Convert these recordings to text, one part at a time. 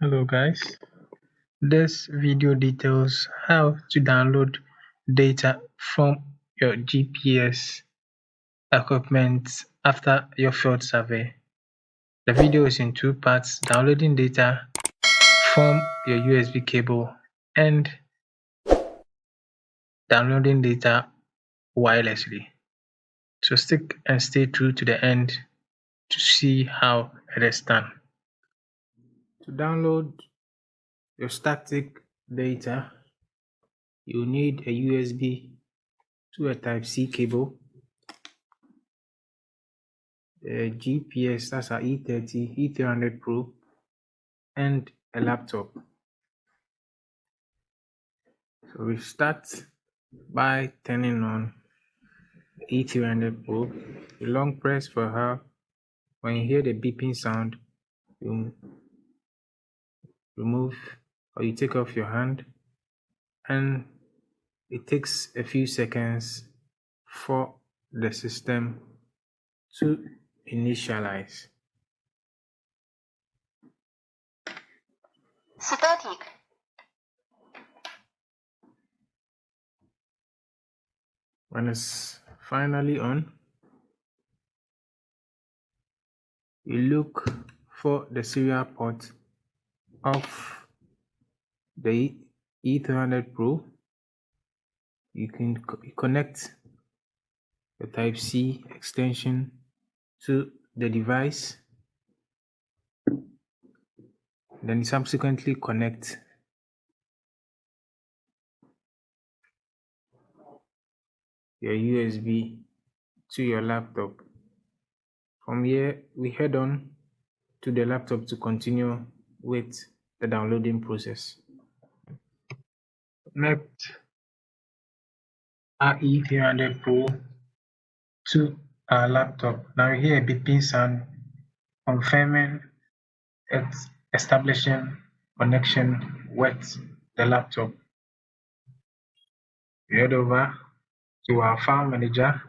Hello guys, this video details how to download data from your GPS equipment after your field survey. The video is in two parts: downloading data from your USB cable and downloading data wirelessly. So stick and stay true to the end to see how it is done. To download your static data, you need a USB to a Type-C cable, a GPS, that's our E30, E300 Pro, and a laptop. So we start by turning on E300 Pro. You long press for her. When you hear the beeping sound, you remove or you take off your hand, and it takes a few seconds for the system to initialize. Static. When it's finally on, you look for the serial port of the E300 Pro. You can connect the Type-C extension to the device, then you subsequently connect your USB to your laptop. From here, we head on to the laptop to continue with the downloading process. Connect our E300 Pro to our laptop. Now you hear a beeping sound confirming it's establishing connection with the laptop. We head over to our file manager.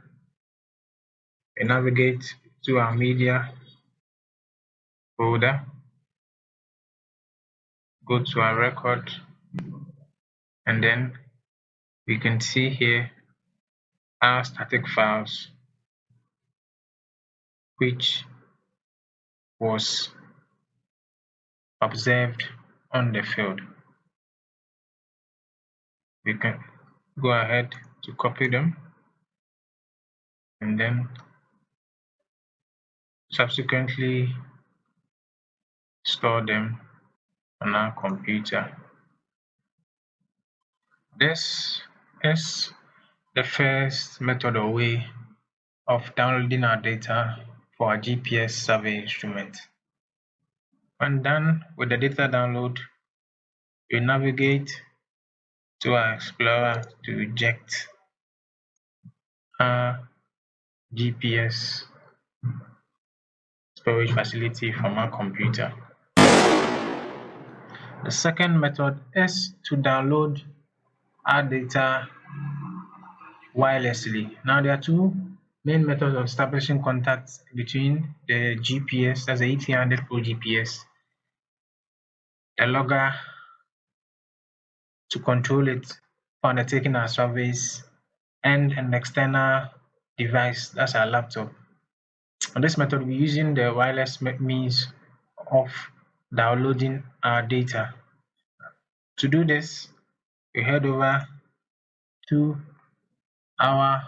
We navigate to our media folder, go to our record, and then we can see here our static files, which was observed on the field. We can go ahead to copy them and then subsequently store them on our computer. This is the first method or way of downloading our data for our GPS survey instrument. When done with the data download, we navigate to our Explorer to eject our GPS storage facility from our computer. The second method is to download our data wirelessly. Now there are two main methods of establishing contacts between the GPS, that's the E300 Pro GPS, the logger to control it for undertaking our surveys, and an external device, that's our laptop. On this method, we're using the wireless means of downloading our data. To do this, we head over to our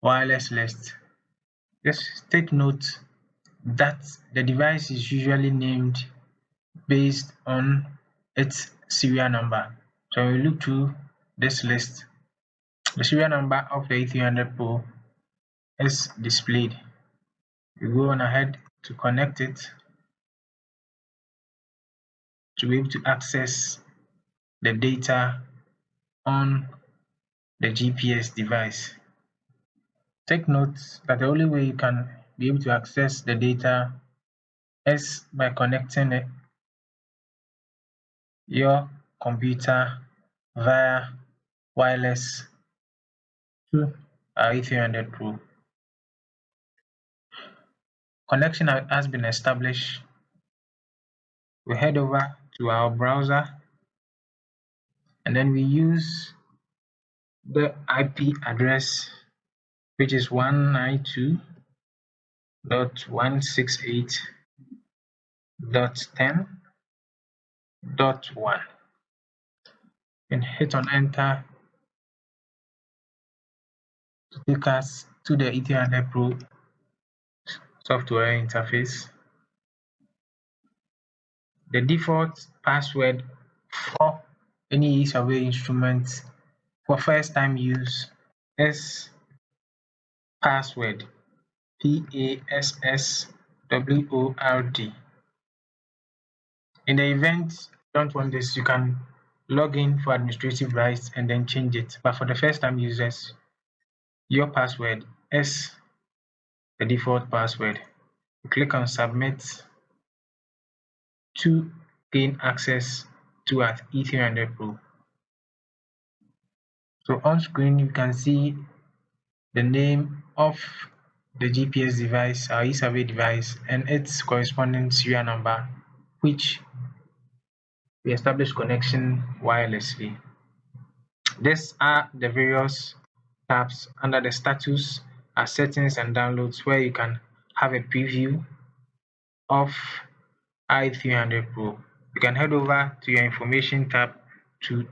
wireless list. Just take note that the device is usually named based on its serial number. So when we look through this list, the serial number of the E300 Pro is displayed. We go on ahead to connect it to be able to access the data on the GPS device. Take note that the only way you can be able to access the data is by connecting your computer via wireless to our E300 Pro. Connection has been established. we head over to our browser, and then we use the IP address, which is 192.168.10.1, and hit on enter to take us to the E300 Pro software interface. The default password for any survey instrument for first time use is password, PASSWORD. In the event you don't want this, you can log in for administrative rights and then change it. But for the first time users, your password is the default password. You click on submit to gain access to our E300 Pro. So on screen, you can see the name of the GPS device, our e-survey device, and its corresponding serial number, which we establish connection wirelessly. These are the various tabs under the status, settings and downloads, where you can have a preview of i300 Pro. You can head over to your information tab to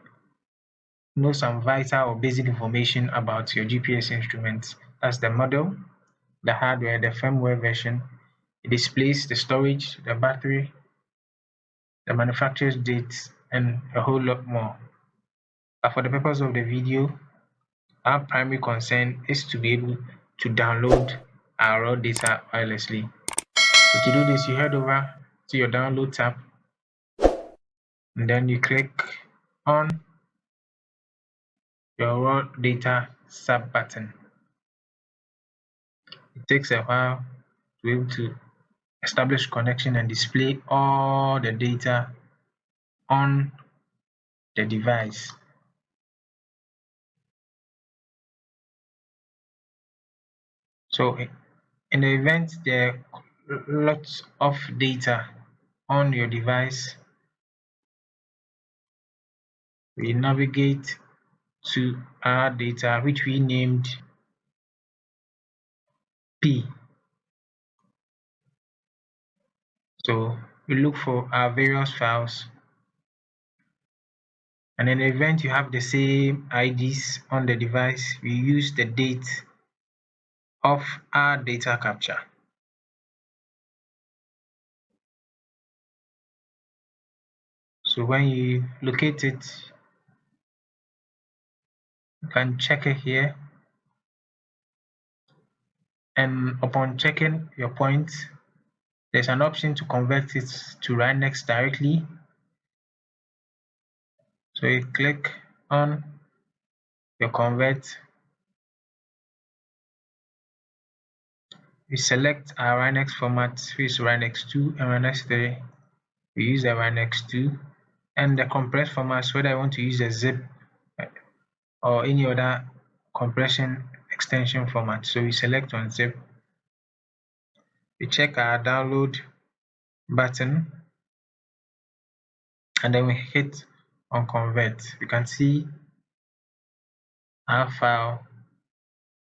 know some vital or basic information about your GPS instrument. That's the model, the hardware, the firmware version, the displays, the storage, the battery, the manufacturer's date, and a whole lot more. But for the purpose of the video, our primary concern is to be able to download our raw data wirelessly. So to do this, you head over to your download tab, and then you click on your raw data sub button. It takes a while to be able to establish connection and display all the data on the device. So in the event there are lots of data on your device, we navigate to our data, which we named P. So we look for our various files, and in the event you have the same IDs on the device, we use the date of our data capture. So when you locate it, you can check it here, and upon checking your point, there's an option to convert it to Rhinex directly. So you click on your convert, we select our Rhinex format, which is Rhinex 2 and Rhinex 3. We use the Rhinex 2, and the compressed formats, whether I want to use a zip or any other compression extension format. So we select on zip, we check our download button, and then we hit on convert. You can see our file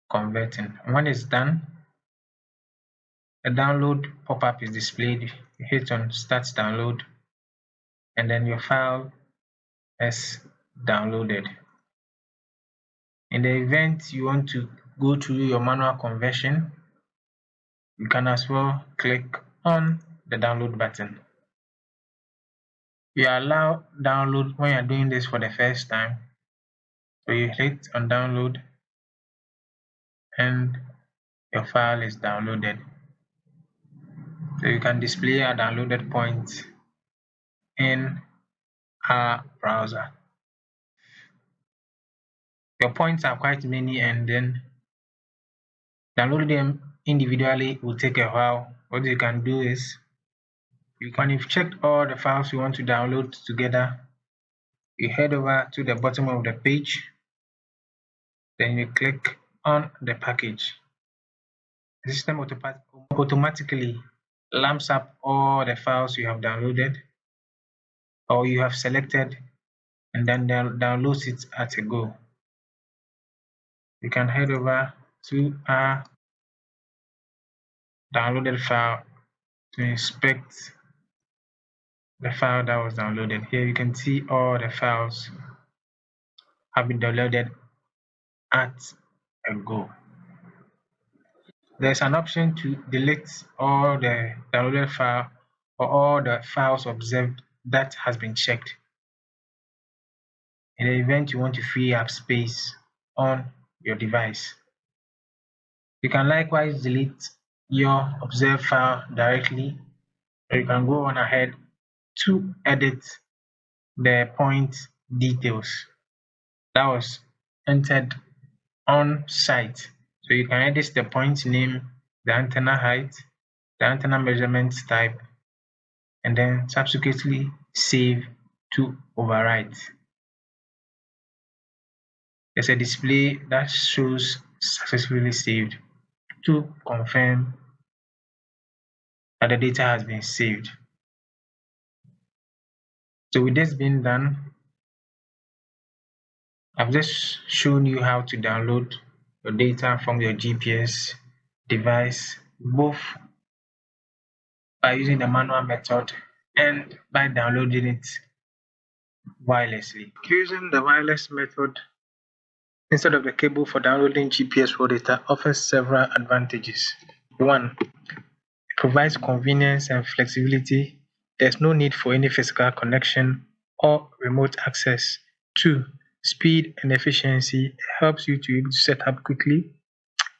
converting. And when it's done, a download pop-up is displayed. You hit on start download, and then your file is downloaded. In the event you want to go through your manual conversion, you can as well click on the download button. You allow download when you're doing this for the first time. So you hit on download, and your file is downloaded. So you can display a downloaded point in our browser. Your points are quite many, and then downloading them individually will take a while. What you can do is, when you've checked all the files you want to download together, you head over to the bottom of the page, then you click on the package. The system automatically lumps up all the files you have downloaded, or you have selected, and then download it at a go. You can head over to our downloaded file to inspect the file that was downloaded. Here you can see all the files have been downloaded at a go. There's an option to delete all the downloaded file or all the files observed that has been checked in the event you want to free up space on your device. You can likewise delete your observed file directly, or you can go on ahead to edit the point details that was entered on site. So you can edit the point name, the antenna height, the antenna measurement type, and then subsequently save to overwrite. There's a display that shows successfully saved to confirm that the data has been saved. So with this being done, I've just shown you how to download your data from your GPS device, both by using the manual method and by downloading it wirelessly. Using the wireless method instead of the cable for downloading GPS raw data offers several advantages. 1. It provides convenience and flexibility. There's no need for any physical connection or remote access. 2. Speed and efficiency helps you to be able to set up quickly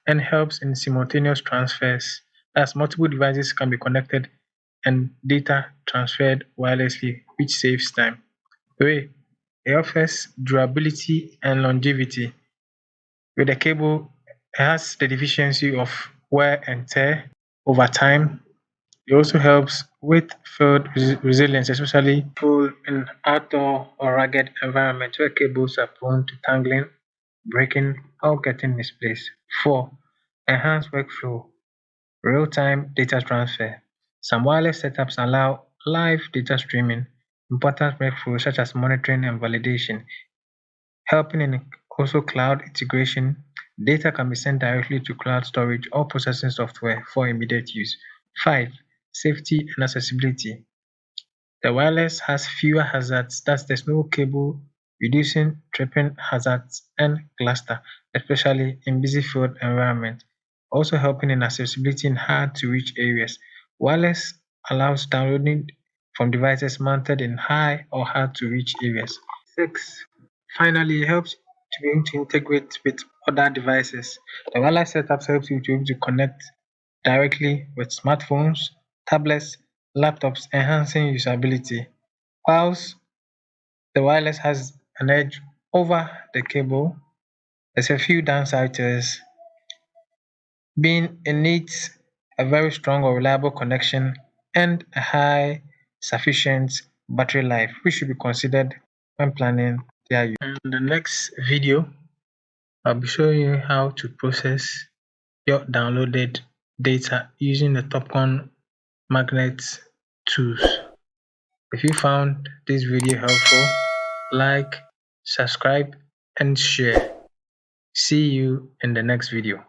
and helps in simultaneous transfers, as multiple devices can be connected and data transferred wirelessly, which saves time. 3. It offers durability and longevity. With the cable, it has the deficiency of wear and tear over time. It also helps with field resilience, especially in outdoor or rugged environments where cables are prone to tangling, breaking, or getting misplaced. 4. Enhanced workflow, real-time data transfer. Some wireless setups allow live data streaming, important workflows such as monitoring and validation, helping in also cloud integration. Data can be sent directly to cloud storage or processing software for immediate use. 5. Safety and accessibility. The wireless has fewer hazards, thus there's no cable, reducing tripping hazards and cluster, especially in busy field environment. Also helping in accessibility in hard to reach areas. Wireless allows downloading from devices mounted in high or hard to reach areas. 6. Finally, it helps to be able to integrate with other devices. The wireless setup helps you to be able to connect directly with smartphones, tablets, laptops, enhancing usability. Whilst the wireless has an edge over the cable, there's a few downsides to this, being it needs a very strong or reliable connection and a high sufficient battery life, which should be considered when planning their use. In the next video, I'll be showing you how to process your downloaded data using the Topcon magnet tools. If you found this video helpful, like, subscribe, and share. See you in the next video.